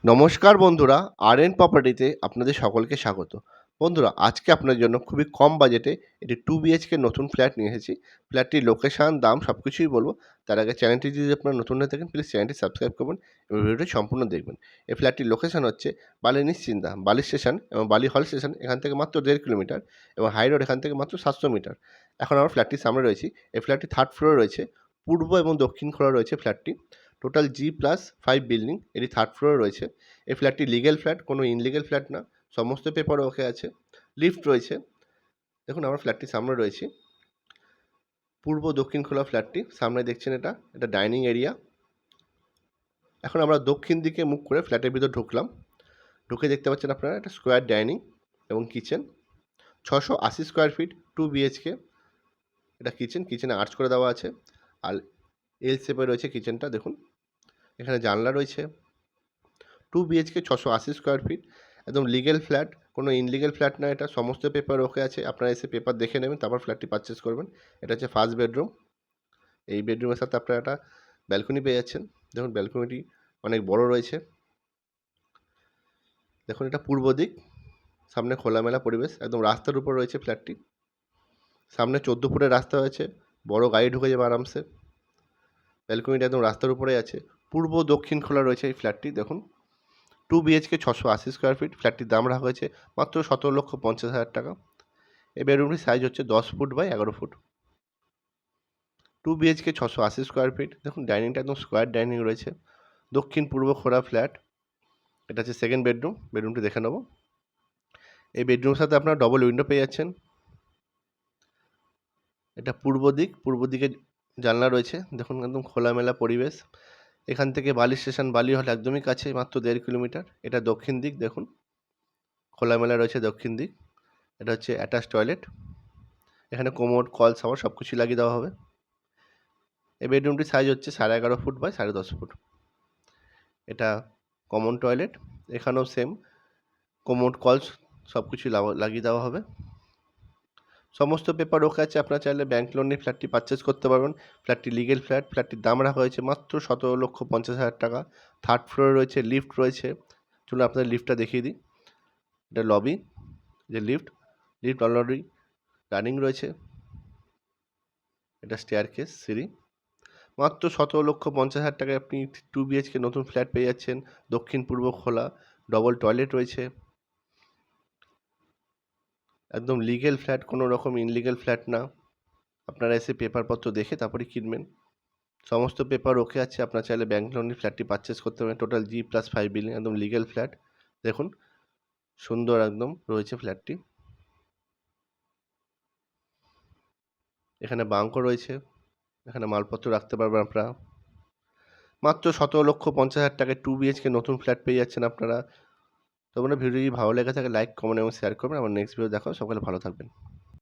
নমস্কার বন্ধুরা, আর.এন প্রপার্টিতে আপনাদের সকলকে স্বাগত। বন্ধুরা, আজকে আপনাদের জন্য খুবই কম বাজেটে একটি 2 বিএইচকে নতুন ফ্ল্যাট নিয়ে এসেছি। ফ্ল্যাটটির লোকেশন, দাম সবকিছুই বলব। তার আগে চ্যানেলটি যদি আপনারা নতুন হয়ে থাকেন, প্লিজ চ্যানেলটি সাবস্ক্রাইব করবেন এবং ভিডিওটি সম্পূর্ণ দেখবেন। এই ফ্ল্যাটটির লোকেশন হচ্ছে বালি নিশ্চিন্দা, বালি স্টেশন এবং বালি হল স্টেশন এখান থেকে মাত্র 1.5 কিলোমিটার এবং হাই রোড এখান থেকে মাত্র 700 মিটার। এখন আমরা ফ্ল্যাটটির সামনে রয়েছি। এই ফ্ল্যাটটি 3rd ফ্লোরে রয়েছে। পূর্ব এবং দক্ষিণ খোলা রয়েছে ফ্ল্যাটটি। টোটাল G+5 বিল্ডিং, এটি 3rd ফ্লোরে রয়েছে। এই ফ্ল্যাটটি লিগ্যাল ফ্ল্যাট, কোনো ইনলিগ্যাল ফ্ল্যাট না। সমস্ত পেপার ওকে আছে। লিফট রয়েছে। দেখুন আমরা ফ্ল্যাটটির সামনে রয়েছি। পূর্ব দক্ষিণ খোলা ফ্ল্যাটটি। সামনে দেখছেন এটা ডাইনিং এরিয়া। এখন আমরা দক্ষিণ দিকে মুখ করে ফ্ল্যাটের ভিতর ঢুকলাম। ঢুকে দেখতে পাচ্ছেন আপনারা একটা স্কোয়ার ডাইনিং এবং কিচেন। 680 স্কোয়ার ফিট 2 বিএইচকে এটা কিচেনে আর্চ করে দেওয়া আছে। আর এল শেপে রয়েছে কিচেনটা। দেখুন এখানে জানলা রয়েছে। 2 বিএইচকে 680 স্কোয়ার ফিট, একদম লিগ্যাল ফ্ল্যাট, কোনো ইনলিগ্যাল ফ্ল্যাট না। এটা সমস্ত পেপার ওকে আছে। আপনারা এসে পেপার দেখে নেবেন, তারপর ফ্ল্যাটটি পারচেস করবেন। এটা হচ্ছে ফার্স্ট বেডরুম। এই বেডরুমের সাথে আপনারা একটা ব্যালকনি পেয়ে যাচ্ছেন। দেখুন ব্যালকনিটি অনেক বড় রয়েছে। দেখুন এটা পূর্ব দিক, সামনে খোলামেলা পরিবেশ, একদম রাস্তার উপর রয়েছে ফ্ল্যাটটি। সামনে 14 ফুটের রাস্তা হয়েছে, বড় গাড়ি ঢুকে যাবে আরামসে। ব্যালকনিটা একদম রাস্তার উপরেই আছে। পূর্ব দক্ষিণ খোলা রয়েছে এই ফ্ল্যাটটি। দেখুন 2 বিএইচকে 680 স্কোয়ার ফিট, ফ্ল্যাটটির দাম রাখা হয়েছে মাত্র 17,50,000 টাকা। এই বেডরুমটির সাইজ হচ্ছে 10 feet by 11 feet. 2 BHK 680 square feet. দেখুন ডাইনিংটা একদম স্কোয়ার ডাইনিং রয়েছে। দক্ষিণ পূর্ব খোলা ফ্ল্যাট। এটা হচ্ছে সেকেন্ড বেডরুম। বেডরুমটি দেখে নেব। এই বেডরুমের সাথে আপনারা ডবল উইন্ডো পেয়ে যাচ্ছেন। এটা পূর্ব দিকে জানলা রয়েছে। দেখুন একদম খোলামেলা পরিবেশ। এখান থেকে বালি স্টেশন, বালি হল একদমই কাছে, মাত্র 1.5 কিলোমিটার। এটা দক্ষিণ দিক। দেখুন খোলামেলা রয়েছে দক্ষিণ দিক। এটা হচ্ছে অ্যাটাচ টয়লেট। এখানে কোমোড, কল, শাওয়ার সব কিছুই লাগিয়ে দেওয়া হবে। এই বেডরুমটির সাইজ হচ্ছে 11.5 ফুট বাই 10.5 ফুট। এটা কমন টয়লেট। এখানেও সেম কোমোড, কল সব কিছুই লাগিয়ে দেওয়া হবে। সমস্ত পেপার ওকে আছে। আপনারা চাইলে ব্যাংক লোন নিয়ে ফ্ল্যাটটি পারচেস করতে পারবেন। ফ্ল্যাটটি লিগেল ফ্ল্যাট। ফ্ল্যাটটির দাম রাখা হয়েছে মাত্র 17,50,000 টাকা। 3rd ফ্লোরে রয়েছে, লিফট রয়েছে। চলুন আপনাদের লিফটটা দেখিয়ে দিই। এটা লবি, যে লিফট অলরেডি রানিং রয়েছে। এটা স্টেয়ারকেস, সিঁড়ি। মাত্র 17,50,000 টাকায় আপনি 2 বিএইচকে নতুন ফ্ল্যাট পেয়ে যাচ্ছেন। দক্ষিণ পূর্ব খোলা, ডবল টয়লেট রয়েছে। একদম লিগ্যাল ফ্ল্যাট, কোনো রকম ইনলিগ্যাল ফ্ল্যাট না। আপনারা এসে পেপারপত্র দেখে তারপরে কিনবেন। সমস্ত পেপার ওকে আছে। আপনারা চাইলে ব্যাংক লোন নিয়ে ফ্ল্যাটটি পারচেস করতে পারেন। টোটাল G+5 বিল্ডিং, একদম লিগ্যাল ফ্ল্যাট। দেখুন সুন্দর একদম রয়েছে ফ্ল্যাটটি। এখানে বাঙ্কও রয়েছে। এখানে মালপত্র রাখতে পারবেন আপনারা। মাত্র 17,50,000 টাকায় 2 বিএইচকে নতুন ফ্ল্যাট পেয়ে যাচ্ছেন আপনারা। তো আপনার ভিডিও যদি ভালো লেগে থাকে লাইক, কমেন্ট এবং শেয়ার করবেন। আমার নেক্সট ভিডিও দেখাও। সকলে ভালো থাকবেন।